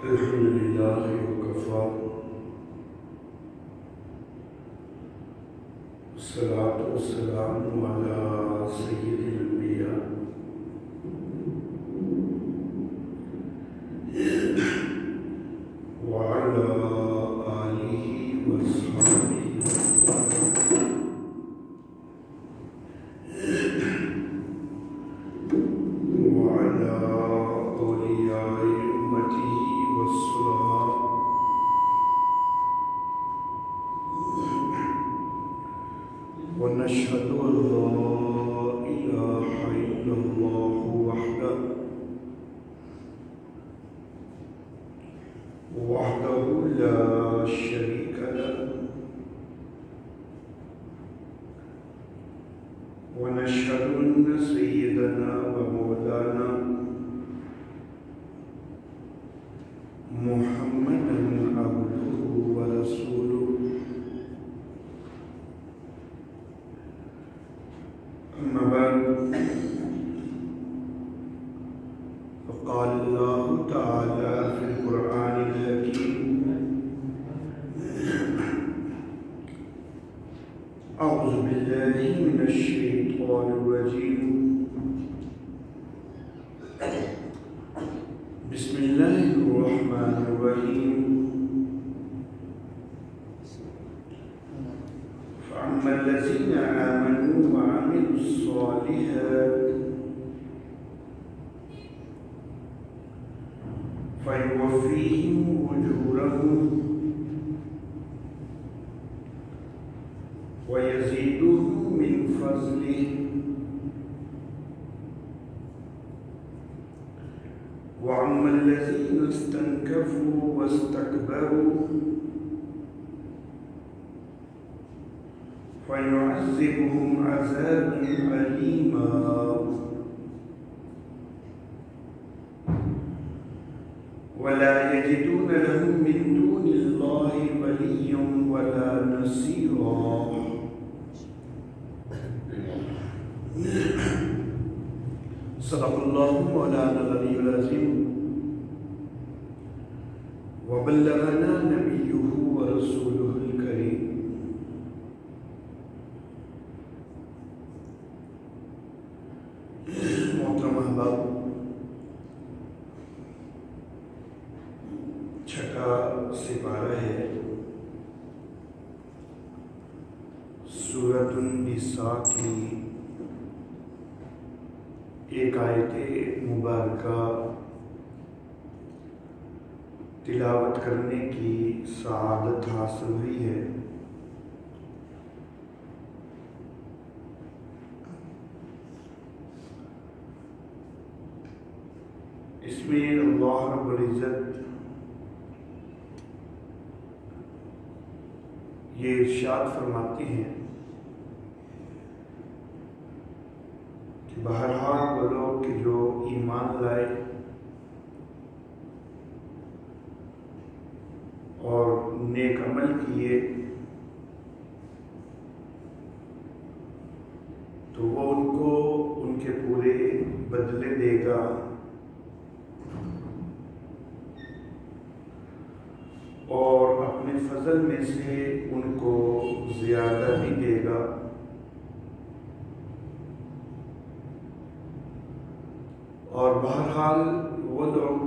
الحمد لله وكفى والصلاة والسلام على سيد الأنبياء وعلى آله وصحبه وعلى أولياء أمته والصلحاء ونشهد أن لا إله إلا الله وحده لا شريك له ونشهد أن سيدنا ومولانا محمدا عبده ورسوله أما بعد فقال الله تعالى في القرآن الحكيم أعوذ بالله من الشيطان الرجيم بسم الله الرحمن الرحيم فأما الذين آمنوا وعملوا الصالحات فيوفيهم أجورهم ويزيدهم من فضله وأما الذين استنكفوا واستكبروا فيعذبهم عذابا أليما ولا يجدون لهم من دون الله وليا ولا نصيرا صدق الله مولانا العلي العظيم وبلغنا نبيه ورسوله الكريم محترم احباب، چھٹا سپارہ ہے سورۃ النساء کی ایک آیت مبارکہ تلاوت کرنے کی سعادت حاصل ہوئی ہے۔ اس میں اللہ رب العزت یہ ارشاد فرماتے ہیں کہ بہرحال وہ لوگ کہ جو ایمان لائے اور نیک عمل کیے تو وہ ان کو ان کے پورے بدلے دے گا اور اپنے فضل میں سے ان کو زیادہ بھی دے گا۔ اور بہرحال وہ لوگ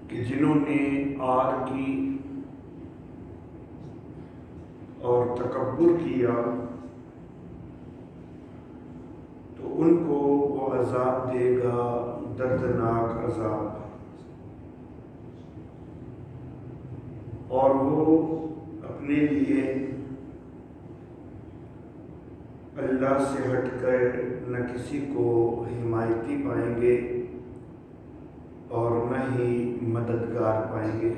کہ جنہوں نے آر کی اور تکبر کیا تو ان کو وہ عذاب دے گا، دردناک عذاب، اور وہ اپنے لیے اللہ سے ہٹ کر نہ کسی کو حمایتی پائیں گے اور نہ ہی مددگار پائیں گے۔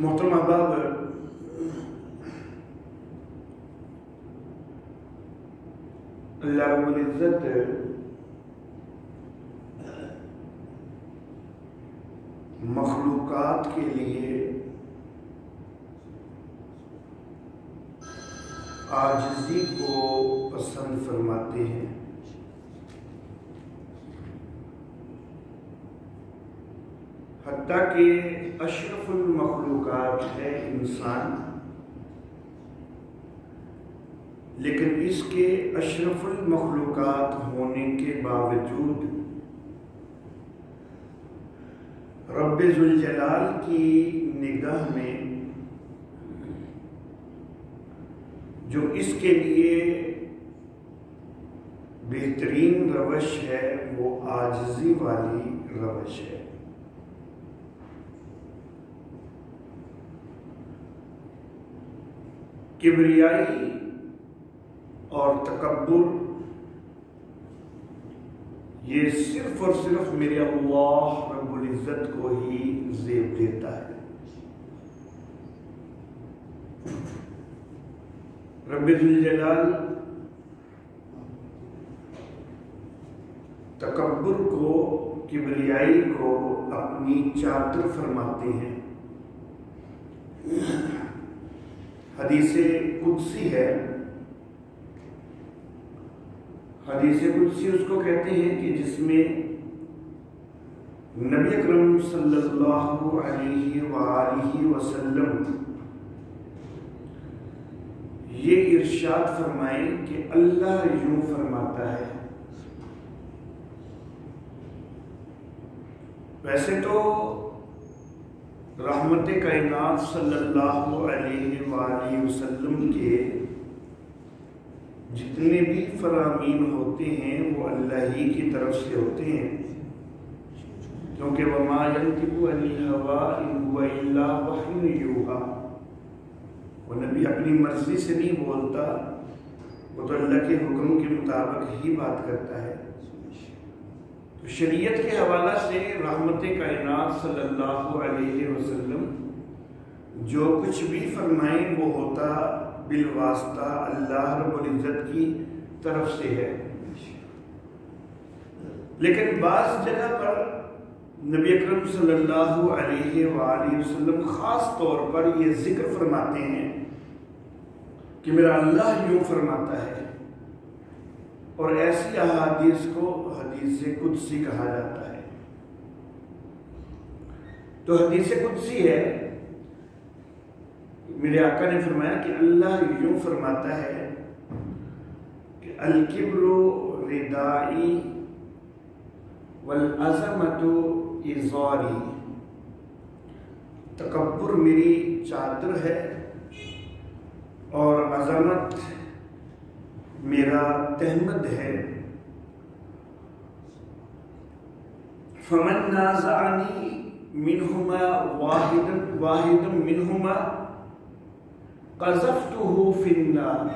محترم احباب، اللہ رب العزت مخلوقات کے لیے عاجزی کو پسند فرماتے ہیں۔ حتیٰ کہ اشرف المخلوقات ہے انسان، لیکن اس کے اشرف المخلوقات ہونے کے باوجود رب ذوالجلال کی نگاہ میں جو اس کے لیے بہترین روش ہے وہ عاجزی والی روش ہے۔ کبریائی اور تکبر یہ صرف اور صرف میرے اللہ رب العزت کو ہی زیب دیتا ہے۔ رب ذوالجلال تکبر کو، کبریائی کو اپنی چادر فرماتے ہیں۔ حدیث قدسی ہے، حدیث قدسی اس کو کہتے ہیں کہ جس میں نبی اکرم صلی اللہ علیہ وآلہ وسلم یہ ارشاد فرمائیں کہ اللہ یوں فرماتا ہے۔ ویسے تو رحمت کائنات صلی اللہ علیہ وآلہ وسلم کے جتنے بھی فرامین ہوتے ہیں وہ اللہ ہی کی طرف سے ہوتے ہیں، کیونکہ وَمَا يَنْطِقُ عَنِ الْهَوَىٰ إِنْ هُوَ إِلَّا وَحْيٌ يُوحَىٰ، وہ نبی اپنی مرضی سے نہیں بولتا، وہ تو اللہ کے حکم کے مطابق ہی بات کرتا ہے۔ تو شریعت کے حوالہ سے رحمت کائنات صلی اللہ علیہ وسلم جو کچھ بھی فرمائیں وہ ہوتا بالواسطہ اللہ رب العزت کی طرف سے ہے۔ لیکن بعض جگہ پر نبی اکرم صلی اللہ علیہ وآلہ وسلم خاص طور پر یہ ذکر فرماتے ہیں کہ میرا اللہ یوں فرماتا ہے، اور ایسی احادیث کو حدیث قدسی کہا جاتا ہے۔ تو حدیث قدسی ہے، میرے آقا نے فرمایا کہ اللہ یوں فرماتا ہے کہ الکبر ردائی والعظمت ازاری، تکبر میری چادر ہے اور عظمت میرا تہمد ہے۔ فمن نازعنی منہما واحد منہما قذفتہ فی النار،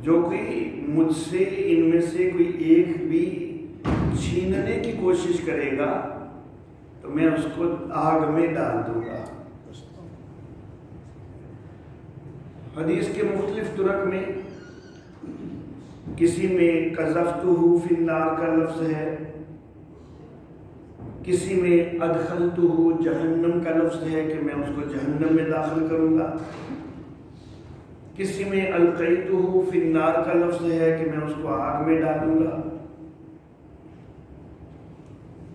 جو کوئی مجھ سے ان میں سے کوئی ایک بھی چھیننے کی کوشش کرے گا تو میں اس کو آگ میں ڈال دوں گا۔ حدیث کے مختلف طرق میں کسی میں قذفتہ فی النار کا لفظ ہے، کسی میں ادخلتہ جہنم کا لفظ ہے کہ میں اس کو جہنم میں داخل کروں گا، کسی میں القیتہ فی النار کا لفظ ہے کہ میں اس کو آگ میں ڈالوں گا،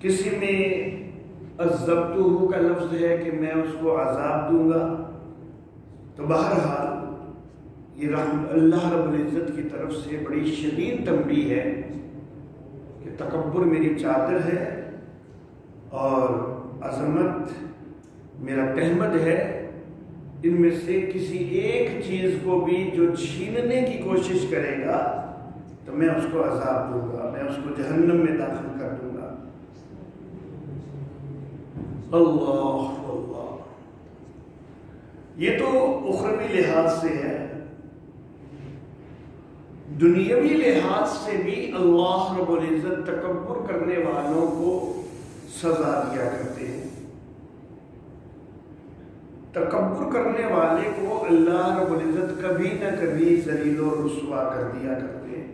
کسی میں عذبتہ کا لفظ ہے کہ میں اس کو عذاب دوں گا۔ تو بہرحال یہ اللہ رب العزت کی طرف سے بڑی شدید تنبیہ ہے کہ تکبر میری چادر ہے اور عظمت میرا تہمد ہے، ان میں سے کسی ایک چیز کو بھی جو چھیننے کی کوشش کرے گا تو میں اس کو عذاب دوں گا، میں اس کو جہنم میں داخل کر دوں گا۔ اللہ اللہ، یہ تو اخروی لحاظ سے ہے، دنیاوی لحاظ سے بھی اللہ رب العزت تکبر کرنے والوں کو سزا دیا کرتے ہیں۔ تکبر کرنے والے کو اللہ رب العزت کبھی نہ کبھی ذلیل و رسوا کر دیا کرتے ہیں،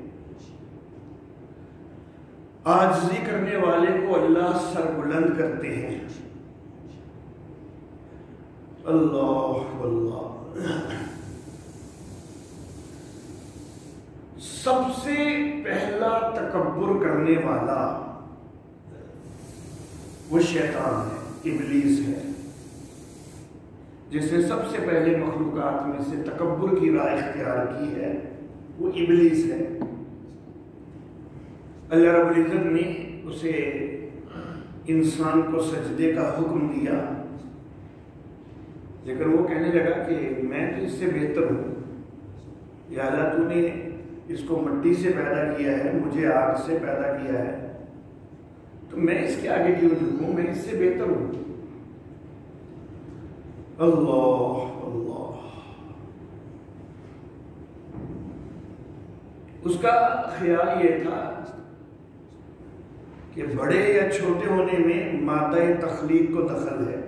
عاجزی کرنے والے کو اللہ سر بلند کرتے ہیں۔ اللہ واللہ، سب سے پہلا تکبر کرنے والا وہ شیطان ہے، ابلیس ہے، جس نے سب سے پہلے مخلوقات میں سے تکبر کی راہ اختیار کی ہے، وہ ابلیس ہے۔ اللہ رب العزت نے اسے انسان کو سجدے کا حکم دیا، لیکن وہ کہنے لگا کہ میں تو اس سے بہتر ہوں، یا اللہ تو نے اس کو مٹی سے پیدا کیا ہے، مجھے آگ سے پیدا کیا ہے، تو میں اس کے آگے کیوں جھکوں، میں اس سے بہتر ہوں۔ اللہ اللہ، اس کا خیال یہ تھا کہ بڑے یا چھوٹے ہونے میں مادہ تخلیق کو دخل ہے،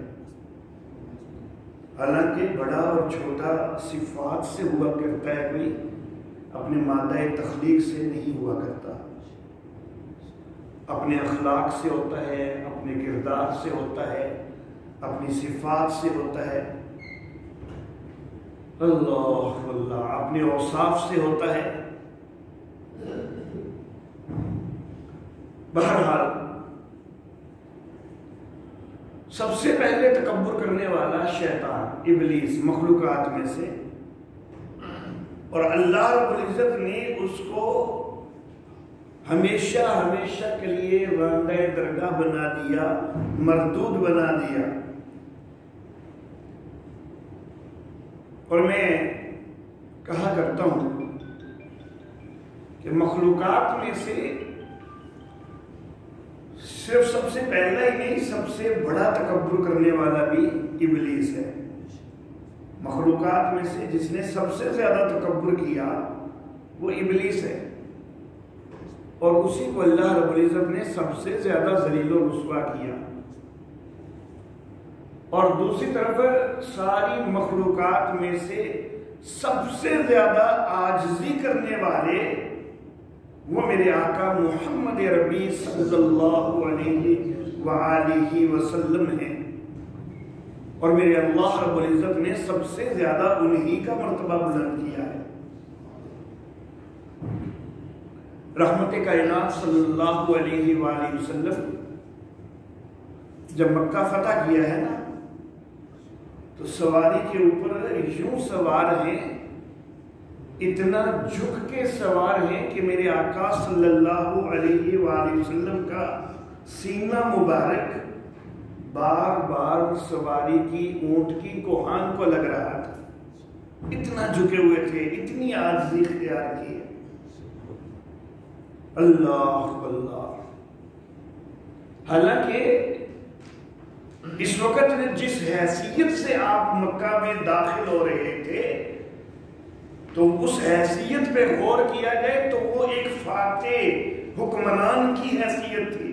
حالانکہ بڑا اور چھوٹا صفات سے ہوا کرتا ہے، کوئی اپنے مادہ تخلیق سے نہیں ہوا کرتا، اپنے اخلاق سے ہوتا ہے، اپنے کردار سے ہوتا ہے، اپنی صفات سے ہوتا ہے، اللہ اللہ، اپنے اوصاف سے ہوتا ہے۔ بہرحال سب سے پہلے تکبر کرنے والا شیطان، ابلیس، مخلوقات میں سے، اور اللہ رب العزت نے اس کو ہمیشہ ہمیشہ کے لیے راندہ درگاہ بنا دیا، مردود بنا دیا۔ اور میں کہا کرتا ہوں کہ مخلوقات میں سے صرف سب سے پہلا ہی نہیں، سب سے بڑا تکبر کرنے والا بھی ابلیس ہے۔ مخلوقات میں سے جس نے سب سے زیادہ تکبر کیا وہ ابلیس ہے، اور اسی کو اللہ رب العزت نے سب سے زیادہ ذلیل و رسوا کیا۔ اور دوسری طرف ساری مخلوقات میں سے سب سے زیادہ عاجزی کرنے والے وہ میرے آقا محمد ربی صلی اللہ علیہ وآلہ وسلم ہیں، اور میرے اللہ رب العزت نے سب سے زیادہ انہی کا مرتبہ بلند کیا ہے۔ رحمت کائنات صلی اللہ علیہ وآلہ وسلم جب مکہ فتح کیا ہے نا، تو سواری کے اوپر یوں سوار ہیں، اتنا جھک کے سوار ہیں کہ میرے آقا صلی اللہ علیہ وآلہ وسلم کا سینہ مبارک بار بار سواری کی اونٹ کی کوہان کو لگ رہا تھا، اتنا جھکے ہوئے تھے، اتنی عاجزی اختیار کی ہے۔ اللہ اللہ، حالانکہ اس وقت جس حیثیت سے آپ مکہ میں داخل ہو رہے تھے، تو اس حیثیت پہ غور کیا جائے تو وہ ایک فاتح حکمران کی حیثیت تھی،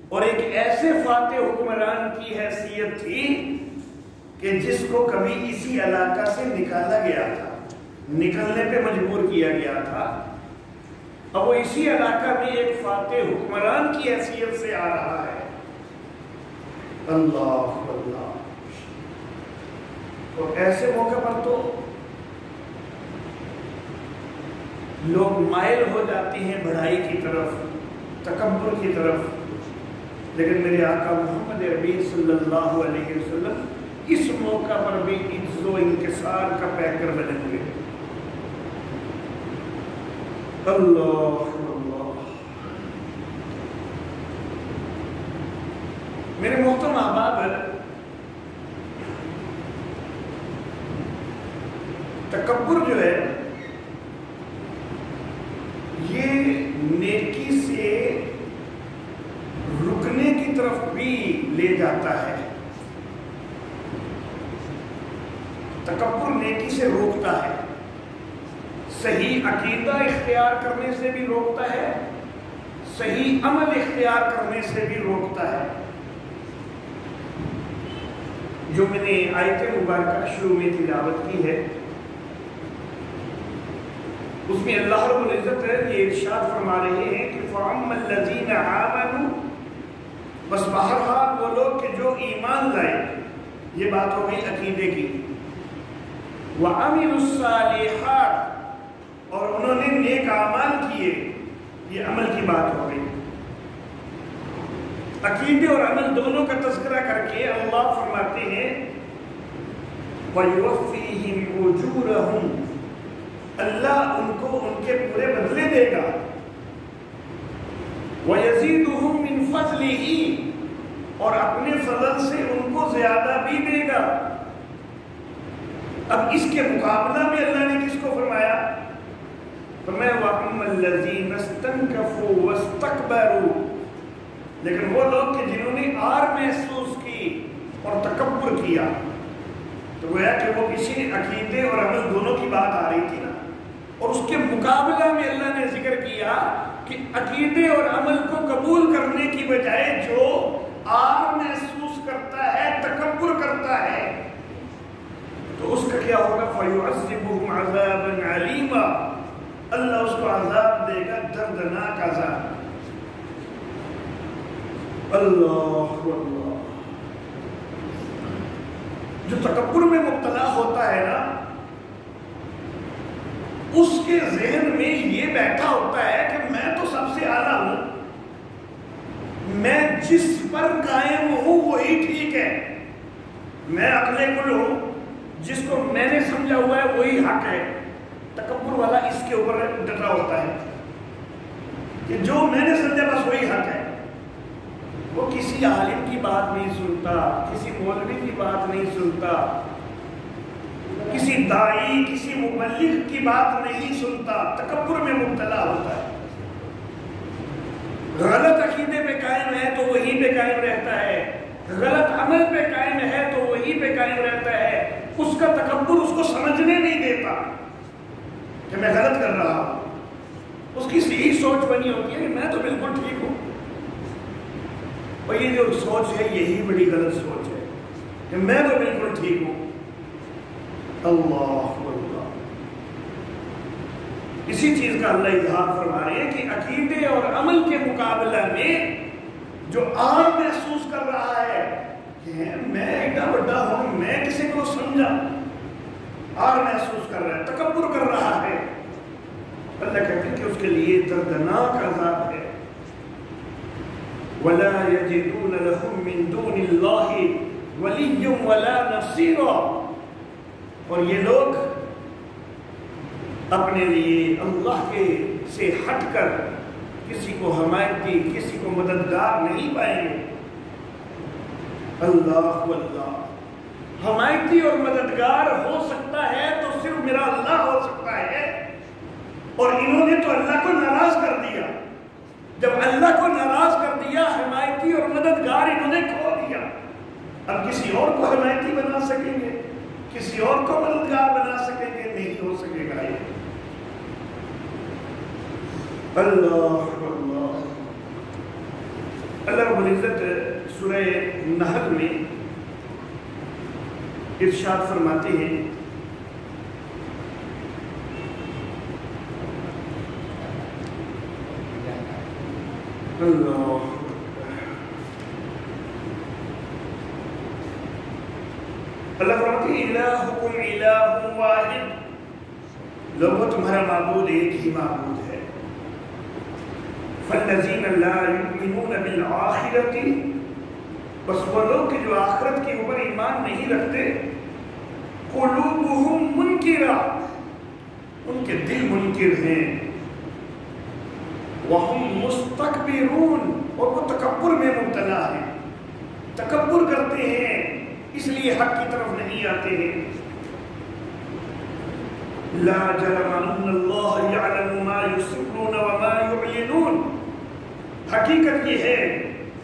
اور ایک ایسے فاتح حکمران کی حیثیت تھی کہ جس کو کبھی اسی علاقہ سے نکالا گیا تھا، نکلنے پہ مجبور کیا گیا تھا، اب وہ اسی علاقہ میں ایک فاتح حکمران کی حیثیت سے آ رہا ہے۔ اللہ اللہ، تو ایسے موقع پر تو لوگ مائل ہو جاتے ہیں بڑائی کی طرف، تکبر کی طرف، لیکن میرے آقا محمد عربی صلی اللہ علیہ وسلم اس موقع پر بھی عز و انکسار کا پیکر بنے ہوئے۔ اللہ اللہ، میرے محترم احباب، تکبر جو ہے یہ نیکی سے رکنے کی طرف بھی لے جاتا ہے۔ تکبر نیکی سے روکتا ہے، صحیح عقیدہ اختیار کرنے سے بھی روکتا ہے، صحیح عمل اختیار کرنے سے بھی روکتا ہے۔ جو میں نے آیت مبارکہ شروع میں تلاوت کی ہے، اس میں اللہ رب العزت یہ ارشاد فرما رہے ہیں کہ فَأَمَّا الَّذِينَ آمَنُوا، بس بہرحال وہ لوگ کہ جو ایمان لائے، یہ بات ہو گئی عقیدے کی، وَعَمِلُوا الصَّالِحَاتِ، اور انہوں نے نیک اعمال کیے، یہ عمل کی بات ہو گئی۔ عقیدے اور عمل دونوں کا تذکرہ کر کے اللہ فرماتے ہیں وَيُوَفِّيهِمْ أُجُورَهُمْ، اللہ ان کو ان کے پورے بدلے دے گا، وَيَزِيدُهُمْ مِنْ فَضْلِهِ، اور اپنے فضل سے ان کو زیادہ بھی دے گا۔ اب اس کے مقابلہ میں اللہ نے کس کو فرمایا؟ فرمایا وَأَمَّا الَّذِينَ اسْتَنكَفُوا وَاسْتَكْبَرُوا، لیکن وہ لوگ کہ جنہوں نے آر محسوس کی اور تکبر کیا، تو گویا کہ وہ کسی عقیدے اور عمل دونوں کی بات آ رہی تھی نا، اور اس کے مقابلہ میں اللہ نے ذکر کیا کہ عقیدے اور عمل کو قبول کرنے کی بجائے جو آر محسوس کرتا ہے، تکبر کرتا ہے، تو اس کا کیا ہوگا؟ فَيُعَذِّبُهُمْ عَذَابًا عَلِيمًا، اللہ اس کو عذاب دے گا، دردناک عذاب۔ اللہ اللہ، جو تکبر میں مبتلا ہوتا ہے نا، اس کے ذہن میں یہ بیٹھا ہوتا ہے کہ میں تو سب سے اعلیٰ ہوں، میں جس پر قائم ہوں وہی ٹھیک ہے، میں عقل کل ہوں، جس کو میں نے سمجھا ہوا ہے وہی حق ہے۔ تکبر والا اس کے اوپر ڈٹا ہوتا ہے کہ جو میں نے سمجھا بس وہی حق ہے۔ وہ کسی عالم کی بات نہیں سنتا، کسی مولوی کی بات نہیں سنتا، کسی داعی، کسی مبلغ کی بات نہیں سنتا، تکبر میں مبتلا ہوتا ہے۔ غلط عقیدے پہ قائم ہے تو وہیں پہ قائم رہتا ہے، غلط عمل پہ قائم ہے تو وہیں پہ قائم رہتا ہے، اس کا تکبر اس کو سمجھنے نہیں دیتا کہ میں غلط کر رہا ہوں۔ اس کی صحیح سوچ بنی ہوتی ہے کہ میں تو بالکل ٹھیک ہوں، اور یہ جو سوچ ہے یہی بڑی غلط سوچ ہے کہ میں تو بالکل ٹھیک ہوں۔ اللہ اللہ، اسی چیز کا اللہ اظہار فرما رہے ہیں کہ عقیدے اور عمل کے مقابلہ میں جو آر محسوس کر رہا ہے کہ میں ایڈا بڑا ہوں، میں کسی کو سمجھا، آر محسوس کر رہا ہے، تکبر کر رہا ہے، اللہ کہتے ہیں کہ اس کے لیے دردناک عذاب ہے۔ وَلَا يَجِدُونَ لَهُم مِّن دُونِ اللَّهِ وَلِيًّا وَلَا نَصِيرًا، اور یہ لوگ اپنے لیے اللہ کے سے ہٹ کر کسی کو حمایتی، کسی کو مددگار نہیں پائیں گے۔ اللہ اللہ، حمایتی اور مددگار ہو سکتا ہے تو صرف میرا اللہ ہو سکتا ہے، اور انہوں نے تو اللہ کو ناراض کر دیا۔ جب اللہ کو ناراض کر دیا، حمایتی اور مددگار انہوں نے کھو دیا، اب کسی اور کو حمایتی بنا سکیں گے، کسی اور کو مددگار بنا سکیں گے؟ نہیں ہو سکے گا یہ۔ اللہ اللہ، اللہ رب العزت سورہ نحل میں ارشاد فرماتے ہیں اللہ اللہ فرماتے ہیں الہکم الہ واحد، لوگوں تمہارا معبود ایک ہی معبود ہے۔ فَالَّذِينَ لَا يُؤْمِنُونَ بِالْآخِرَةِ، بس وہ لوگ کہ جو آخرت کے اوپر ایمان نہیں رکھتے، قُلُوبُهُمْ مُنْكِرَةٌ، ان کے دل منکر ہیں، وَهُمْ مُسْتَكْبِرُونَ، اور وہ تکبر میں مبتلا ہیں، تکبر کرتے ہیں، اس لیے حق کی طرف نہیں آتے ہیں۔ لا جرم ان اللہ یعلم ما یسرون وما یعلنون، حقیقت یہ ہے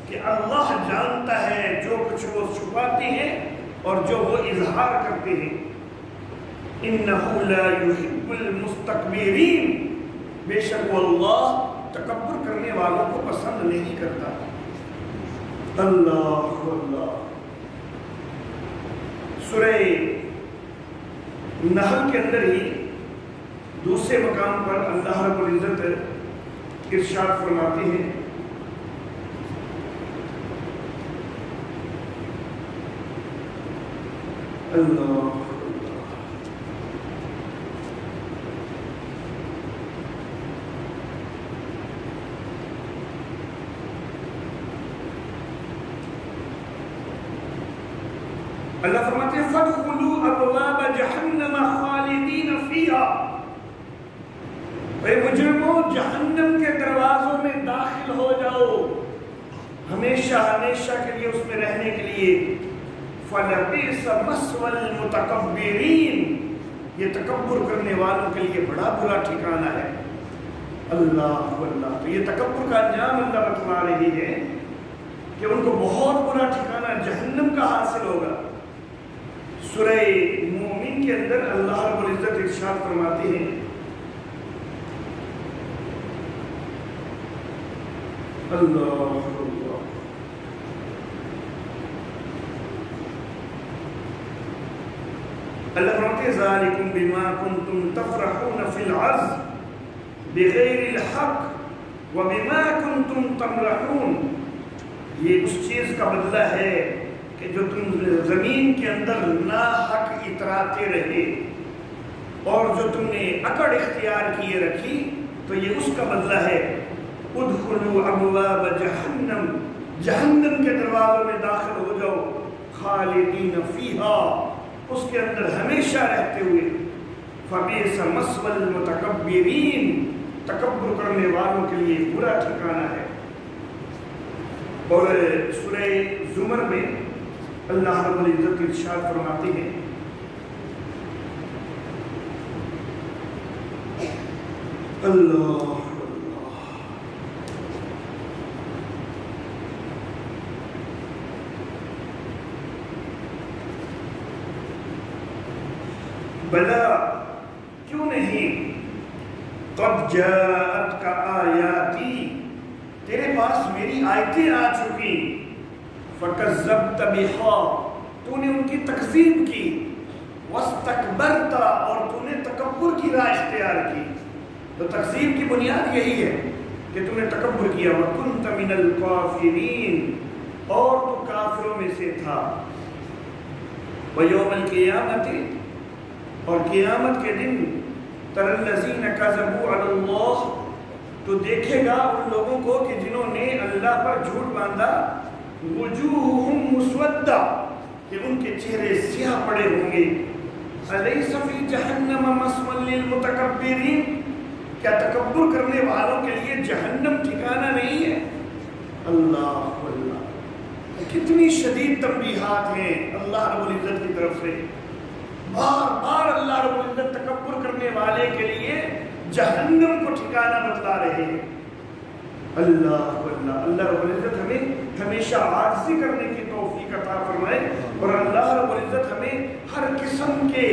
کہ اللہ جانتا ہے جو کچھ وہ چھپاتے ہیں اور جو وہ اظہار کرتے ہیں۔ انہ لا یحب المستکبرین، بے شک وہ اللہ تکبر کرنے والوں کو پسند نہیں کرتا۔ اللہ اللہ، سورہ نحل کے اندر ہی دوسرے مقام پر اللہ رب العزت ارشاد فرماتے ہیں اللہ اللہ فرماتے ہیں فَادْخُلُوا أَبْوَابَ جَهَنَّمَ خَالِدِينَ فِيهَا، اے مجرموں جہنم کے دروازوں میں داخل ہو جاؤ، ہمیشہ ہمیشہ کے لیے اس میں رہنے کے لیے۔ فَلَبِئْسَ مَثْوَى الْمُتَكَبِّرِينَ، یہ تکبر کرنے والوں کے لیے بڑا برا ٹھکانہ ہے۔ اللہ اللہ، تو یہ تکبر کا انجام اللہ بتلا رہی ہے کہ ان کو بہت برا ٹھکانہ جہنم کا حاصل ہوگا۔ سورہ مومن کے اندر اللہ رب العزت ارشاد فرماتے ہیں، اللہ اللہ فرماتے ہیں ذالکم بما کنتم تفرحون فی الارض بغیر الحق وبما کنتم تمرحون، یہ اس چیز کا بدلہ ہے کہ جو تم زمین کے اندر ناحق اتراتے رہے اور جو تم نے اکڑ اختیار کیے رکھی، تو یہ اس کا بدلہ ہے۔ ادخلوا ابواب جہنم، جہنم کے دروازوں میں داخل ہو جاؤ، خالدین فیہا، اس کے اندر ہمیشہ رہتے ہوئے۔ فبئس مثوى المتکبرین، تکبر کرنے والوں کے لیے برا ٹھکانہ ہے۔ اور سورہ زمر میں اللہ رب العزت ارشاد فرماتے ہیں، اللہ بلا کیوں نہیں، قد جاءتک آیاتی، تیرے پاس میری آیتیں آ چکی، فکذبت بہا، تو نے ان کی تکذیب کی، واستکبرت، اور تو نے تکبر کی راہ اختیار کی۔ تو تکذیب کی بنیاد یہی ہے کہ تم نے تکبر کیا، وکنت من الکافرین، اور تو کافروں میں سے تھا۔ ویوم القیامت، اور قیامت کے دن، تر الذین کذبوا علی اللہ، تو دیکھے گا ان لوگوں کو کہ جنہوں نے اللہ پر جھوٹ باندھا، وجوہہم مسودہ، کہ ان کے چہرے سیاہ پڑے ہوں گے۔ الیس فی جہنم مثوی للمتکبرین، کیا تکبر کرنے والوں کے لیے جہنم ٹھکانہ نہیں ہے؟ اللہ اللہ، کتنی شدید تنبیہات ہیں اللہ رب العزت کی طرف سے۔ بار بار اللہ رب العزت تکبر کرنے والے کے لیے جہنم کو ٹھکانہ بتلا رہے ہیں۔ اللہ اللہ، اللہ رب العزت ہمیں ہمیشہ عاجزی کرنے کی توفیق عطا فرمائے، اور اللہ رب العزت ہمیں ہر قسم کے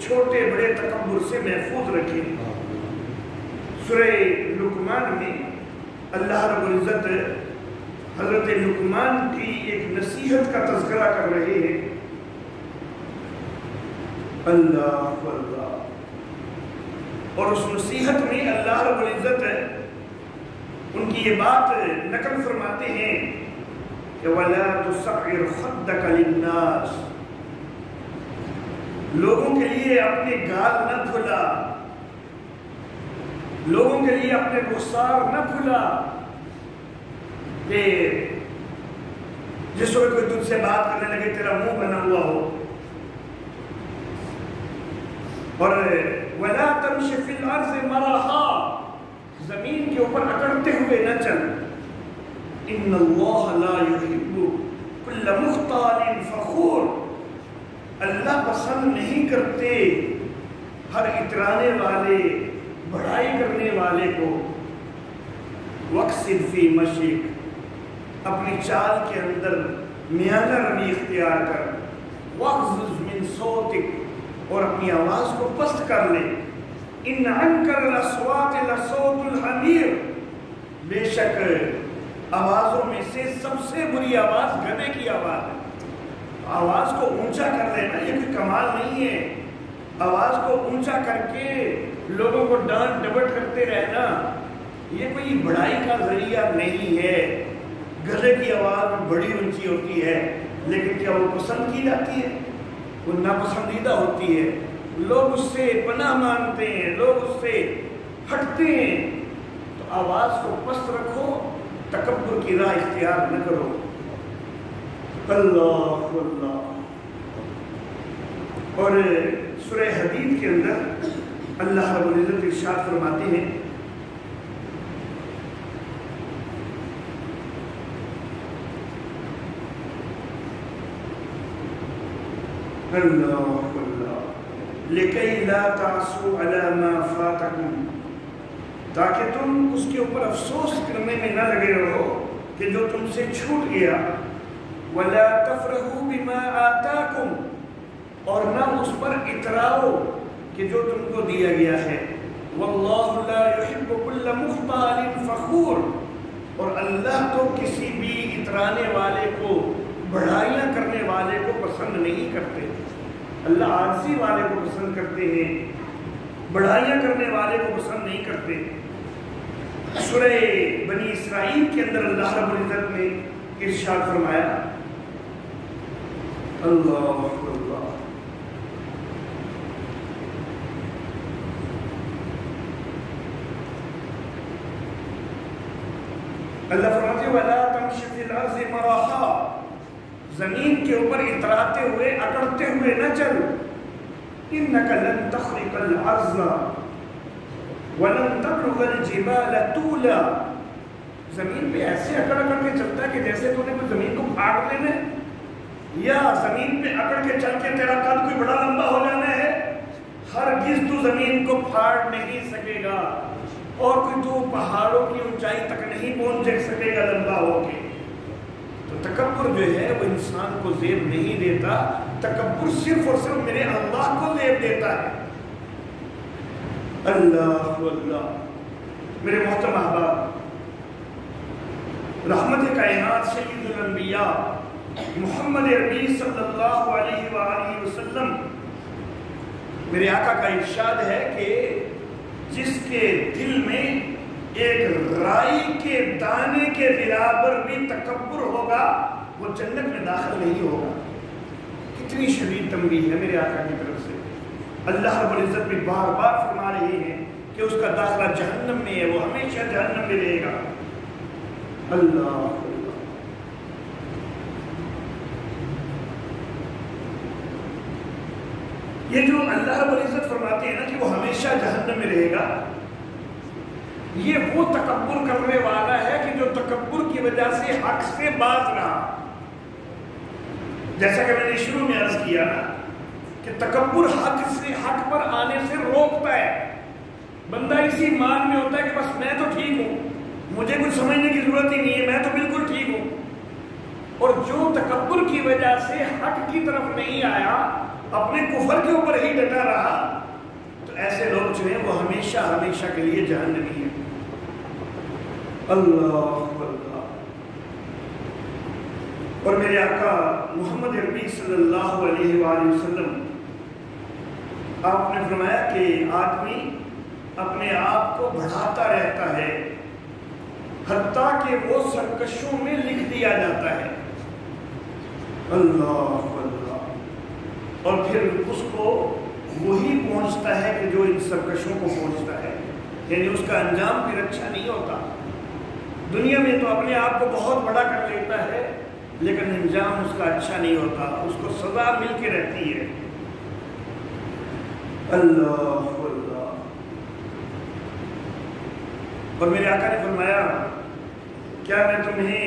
چھوٹے بڑے تکبر سے محفوظ رکھے۔ سورہ لقمان میں اللہ رب العزت حضرت لقمان کی ایک نصیحت کا تذکرہ کر رہے ہیں۔ اللہ اللہ، اور اس نصیحت میں اللہ رب العزت ان کی یہ بات نقل فرماتے ہیں کہ وَلَا تُصَعِّرْ خَدَّكَ لِلنَّاسِ، لوگوں کے لیے اپنے گال نہ پھلا، لوگوں کے لیے اپنے رخسار نہ پھلا، کہ جس وقت کوئی تجھ سے بات کرنے لگے تیرا منہ بنا ہوا ہو۔ اور وَلَا تَمْشِ فِي الْأَرْضِ مَرَحًا، زمین کے اوپر اکڑتے ہوئے نہ چل۔ إِنَّ اللَّهَ لَا يُحِبُّ كُلَّ مُخْتَالٍ فَخُورٍ، اللہ پسند نہیں کرتے ہر اترانے والے، بڑائی کرنے والے کو۔ وَاقْصِدْ فِي مَشْيِكَ، اپنی چال کے اندر میانہ روی اختیار کر۔ وَاغْضُضْ مِنْ صَوْتِكَ، اور اپنی آواز کو پست کر لے۔ ان انکر الاصوات لصوت الحمیر، بے شک آوازوں میں سے سب سے بری آواز گدھے کی آواز ہے۔ آواز کو اونچا کر لینا یہ کوئی کمال نہیں ہے، آواز کو اونچا کر کے لوگوں کو ڈانٹ ڈپٹ کرتے رہنا یہ کوئی بڑائی کا ذریعہ نہیں ہے۔ گدھے کی آواز بڑی اونچی ہوتی ہے، لیکن کیا وہ پسند کی جاتی ہے؟ وہ ناپسندیدہ ہوتی ہے، لوگ اس سے پناہ مانگتے ہیں، لوگ اس سے ہٹتے ہیں۔ تو آواز کو پست رکھو، تکبر کی راہ اختیار نہ کرو۔ اللہ اللہ، اور سورہ حدید کے اندر اللہ رب العزت ارشاد فرماتے ہیں لِكَيْ لَا تَعْصُوا عَلَى مَا فَاتَكُمْ، تاکہ تم اس کے اوپر افسوس کرنے میں نہ لگے رہو کہ جو تم سے چھوٹ گیا، وَلَا تَفْرَحُوا بِمَا آتَاكُمْ، اور نہ اس پر اتراؤ کہ جو تم کو دیا گیا ہے، وَاللَّهُ لَا يُحِبُّ كُلَّ مُخْتَالٍ فَخُورٍ، اور اللہ تو کسی بھی اترانے والے کو، بڑھائیاں کرنے والے کو پسند نہیں کرتے۔ اللہ عاجزی والے کو پسند کرتے ہیں، بڑھائیاں کرنے والے کو پسند نہیں کرتے۔ سورہ بنی اسرائیل کے اندر اللہ رب العزت نے ارشاد فرمایا، اللہ اللہ، اللہ فرماتے ہیں وَلَا تَمْشِ فِي الْأَرْضِ مَرَحًا، زمین کے اوپر اتراتے ہوئے اکڑتے ہوئے نہ چل، إِنَّكَ لَن تَخْرِقَ الْأَرْضَ وَلَن تَبْلُغَ الْجِبَالَ طُولًا، زمین پہ ایسے اکڑ کے چلتا ہے کہ جیسے تو نے کوئی زمین کو پھاڑ لینا ہے، یا زمین پہ اکڑ کے چل کے تیرا قد کوئی بڑا لمبا ہو جانا ہے، ہرگز تو زمین کو پھاڑ نہیں سکے گا، اور کوئی تو پہاڑوں کی اونچائی تک نہیں پہنچ سکے گا لمبا ہو کے۔ تو تکبر جو ہے وہ انسان کو زیب نہیں دیتا، تکبر صرف اور صرف میرے اللہ کو زیب دیتا ہے۔ اللہ اللہ، میرے محترم احباب، رحمت کائنات سید الانبیاء محمد عربی صلی اللہ علیہ وآلہ وسلم، میرے آقا کا ارشاد ہے کہ جس کے دل میں ایک رائی کے دانے کے برابر بھی تکبر ہوگا وہ جنت میں داخل نہیں ہوگا۔ کتنی شدید تنبیہ ہے میرے آقا کی طرف سے۔ اللہ رب العزت بھی بار بار فرما رہے ہیں کہ اس کا داخلہ جہنم میں ہے، وہ ہمیشہ جہنم میں رہے گا۔ اللہ اللہ، یہ جو اللہ رب العزت فرماتے ہیں نا کہ وہ ہمیشہ جہنم میں رہے گا، یہ وہ تکبر کرنے والا ہے کہ جو تکبر کی وجہ سے حق سے باز رہا۔ جیسا کہ میں نے شروع میں عرض کیا نا کہ تکبر حق پر آنے سے روکتا ہے۔ بندہ اسی مان میں ہوتا ہے کہ بس میں تو ٹھیک ہوں، مجھے کچھ سمجھنے کی ضرورت ہی نہیں ہے، میں تو بالکل ٹھیک ہوں۔ اور جو تکبر کی وجہ سے حق کی طرف نہیں آیا، اپنے کفر کے اوپر ہی ڈٹا رہا، تو ایسے لوگ جو ہیں وہ ہمیشہ ہمیشہ کے لیے جہنمی ہیں۔ اللہ اللہ، اور میرے آقا محمد عربی صلی اللہ علیہ وآلہ وسلم، آپ نے فرمایا کہ آدمی اپنے آپ کو بڑھاتا رہتا ہے حتیٰ کہ وہ سرکشوں میں لکھ دیا جاتا ہے۔ اللہ اللہ، اور پھر اس کو وہی پہنچتا ہے کہ جو ان سرکشوں کو پہنچتا ہے، یعنی اس کا انجام پھر اچھا نہیں ہوتا۔ دنیا میں تو اپنے آپ کو بہت بڑا کر لیتا ہے، لیکن انجام اس کا اچھا نہیں ہوتا، اس کو سزا مل کے رہتی ہے۔ اللہ اللہ، اور میرے آقا نے فرمایا کیا میں تمہیں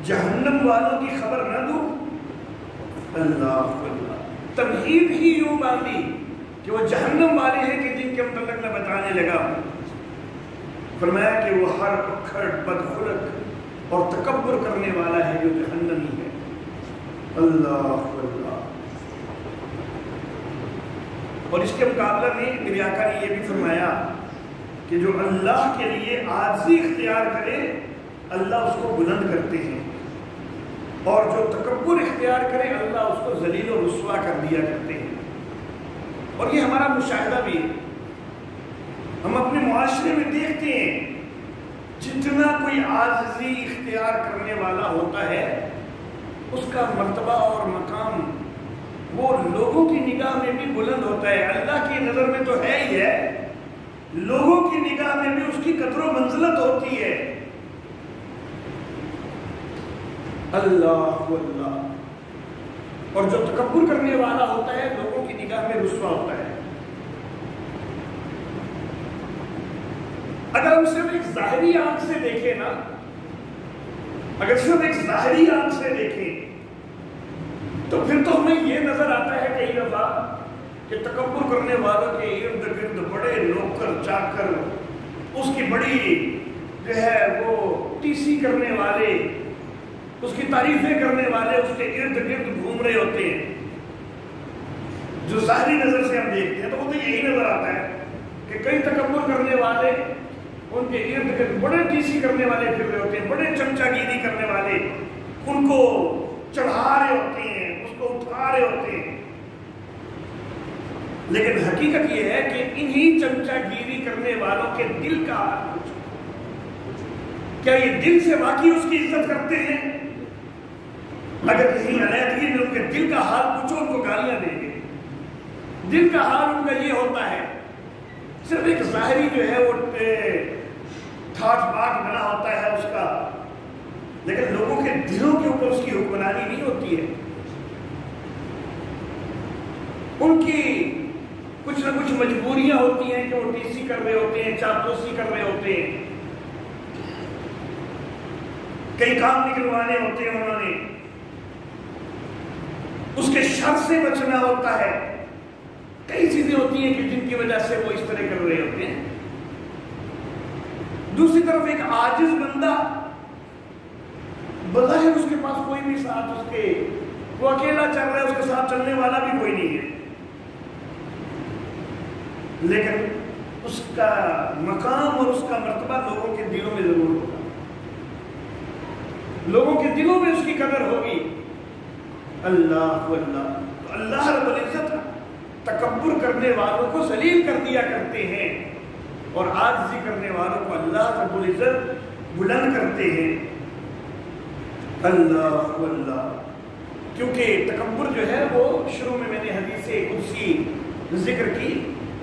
جہنم والوں کی خبر نہ دوں؟ اللہ اللہ، تمہید ہی یوں باندھی کہ وہ جہنم والے ہیں کہ جن کے متعلق میں بتانے لگا۔ فرمایا کہ وہ ہر اکھڑ بدخلق اور تکبر کرنے والا ہے جو جہنمی ہے۔ اللہ اللہ، اور اس کے مقابلہ میں میرے آقا نے یہ بھی فرمایا کہ جو اللہ کے لیے عاجزی اختیار کرے اللہ اس کو بلند کرتے ہیں، اور جو تکبر اختیار کرے اللہ اس کو ذلیل و رسوا کر دیا کرتے ہیں۔ اور یہ ہمارا مشاہدہ بھی ہے، ہم اپنے معاشرے میں دیکھتے ہیں جتنا کوئی عاجزی اختیار کرنے والا ہوتا ہے اس کا مرتبہ اور مقام وہ لوگوں کی نگاہ میں بھی بلند ہوتا ہے، اللہ کی نظر میں تو ہے ہی ہے، لوگوں کی نگاہ میں بھی اس کی قدر و منزلت ہوتی ہے۔ اللہ اللہ، اور جو تکبر کرنے والا ہوتا ہے لوگوں کی رسوا ہوتا ہے. اگر ہم صرف ایک ظاہری آنکھ سے دیکھیں نا، اگر صرف ایک ظاہری آنکھ سے دیکھیں تو پھر تو ہمیں یہ نظر آتا ہے کئی دفعہ کہ تکبر کرنے والوں کے ارد گرد بڑے نوکر چاکر، اس کی بڑی جو ہے وہ ٹیسی کرنے والے، اس کی تعریفیں کرنے والے اس کے ارد گرد گھوم رہے ہوتے ہیں. جو ظاہری نظر سے ہم دیکھتے ہیں تو وہ تو یہی نظر آتا ہے کہ کئی تکبر کرنے والے ان کے ارد گرد بڑے ٹیسی کرنے والے پھر رہے ہوتے ہیں، بڑے چمچا گیری کرنے والے ان کو چڑھا رہے ہوتے ہیں، اس کو اٹھا رہے ہوتے ہیں. لیکن حقیقت یہ ہے کہ انہی چمچا گیری کرنے والوں کے دل کا حال پوچھو. کیا یہ دل سے واقعی اس کی عزت کرتے ہیں؟ اگر کہیں علیحدگی میں ان کے دل کا حال پوچھو ان کو گالیاں دیں گے. دل کا حال ان کا یہ ہوتا ہے، صرف ایک ظاہری جو ہے وہ ٹھاٹ باٹ بنا ہوتا ہے اس کا، لیکن لوگوں کے دلوں کے اوپر اس کی حکمرانی نہیں ہوتی ہے. ان کی کچھ نہ کچھ مجبوریاں ہوتی ہیں کہ وہ ٹیسی کر رہے ہوتے ہیں، چاپلوسی کر رہے ہوتے ہیں، کئی کام نکلوانے ہوتے ہیں، انہوں نے اس کے شر سے بچنا ہوتا ہے. کئی چیزیں ہوتی ہیں کہ جن کی وجہ سے وہ اس طرح کر رہے ہوتے ہیں. دوسری طرف ایک عاجز بندہ، بظاہر اس کے پاس کوئی بھی ساتھ، اس کے وہ اکیلا چل رہا ہے، اس کے ساتھ چلنے والا بھی کوئی نہیں ہے، لیکن اس کا مقام اور اس کا مرتبہ لوگوں کے دلوں میں ضرور ہوگا. لوگوں کے دلوں میں اس کی قدر ہوگی. اللہ اللہ اللہ رب العزت تکبر کرنے والوں کو ذلیل کر دیا کرتے ہیں اور عاجزی کرنے والوں کو اللہ رب العزت بلند کرتے ہیں. اللہ اللہ. کیونکہ تکبر جو ہے وہ شروع میں نے حدیث قدسی ذکر کی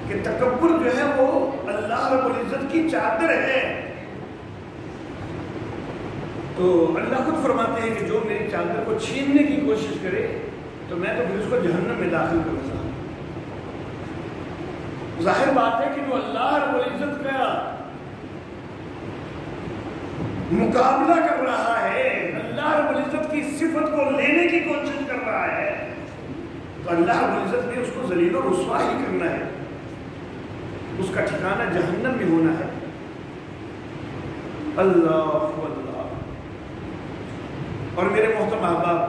کہ تکبر جو ہے وہ اللہ رب العزت کی چادر ہے. تو اللہ خود فرماتے ہیں کہ جو میری چادر کو چھیننے کی کوشش کرے تو میں تو پھر اس کو جہنم میں داخل کروں گا. ظاہر بات ہے کہ جو اللہ رب العزت کا مقابلہ کر رہا ہے، اللہ رب العزت کی صفت کو لینے کی کوشش کر رہا ہے، تو اللہ رب العزت نے اس کو ذلیل و رسوا ہی کرنا ہے. اس کا ٹھکانہ جہنم میں ہونا ہے. اللہ اللہ. اور میرے محترم احباب،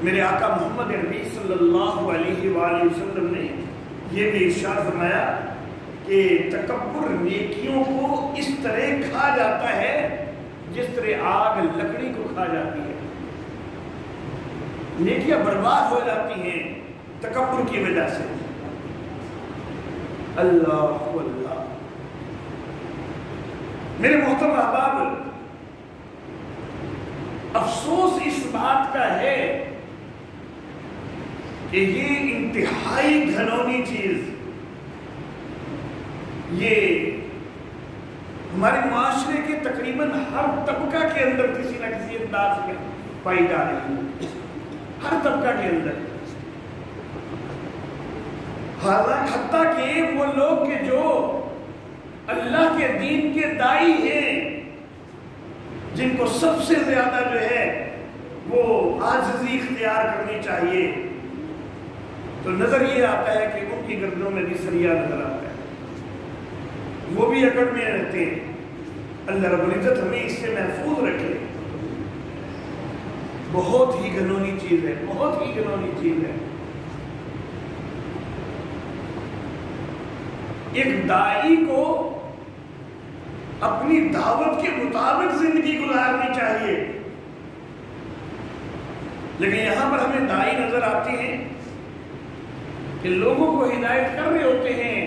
میرے آقا محمد عربی صلی اللہ علیہ وآلہ وسلم نے یہ بھی ارشاد فرمایا کہ تکبر نیکیوں کو اس طرح کھا جاتا ہے جس طرح آگ لکڑی کو کھا جاتی ہے. نیکیاں برباد ہو جاتی ہیں تکبر کی وجہ سے. اللہ اللہ. میرے محترم احباب، افسوس اس بات کا ہے کہ یہ انتہائی گھنونی چیز، یہ ہمارے معاشرے کے تقریباً ہر طبقہ کے اندر کسی نہ کسی انداز میں پائی جا رہی ہے. ہر طبقہ کے اندر. حتیٰ کہ وہ لوگ کہ جو اللہ کے دین کے داعی ہیں، جن کو سب سے زیادہ جو ہے وہ عاجزی اختیار کرنی چاہیے، تو نظر یہ آتا ہے کہ ان کی گردنوں میں بھی سریا نظر آتا ہے. وہ بھی اکڑ میں رہتے ہیں. اللہ رب العزت ہمیں اس سے محفوظ رکھے. بہت ہی گھنونی چیز ہے، بہت ہی گھنونی چیز ہے. ایک داعی کو اپنی دعوت کے مطابق زندگی گزارنی چاہیے، لیکن یہاں پر ہمیں داعی نظر آتے ہیں کہ لوگوں کو ہدایت کر رہے ہوتے ہیں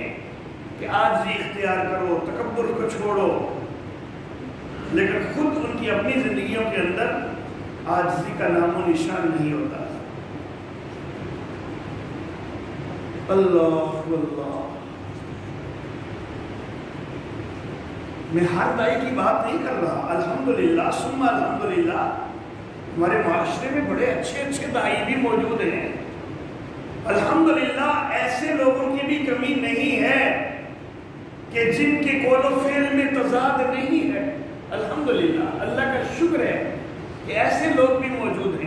کہ عاجزی اختیار کرو، تکبر کو چھوڑو، لیکن خود ان کی اپنی زندگیوں کے اندر عاجزی کا نام و نشان نہیں ہوتا. اللہ اللہ. میں ہر دائی کی بات نہیں کر رہا، الحمدللہ ثم الحمدللہ ہمارے معاشرے میں بڑے اچھے اچھے دائی بھی موجود ہیں، الحمدللہ ایسے لوگوں کی بھی کمی نہیں ہے کہ جن کے قول و فعل میں تضاد نہیں ہے. الحمدللہ اللہ کا شکر ہے کہ ایسے لوگ بھی موجود ہیں.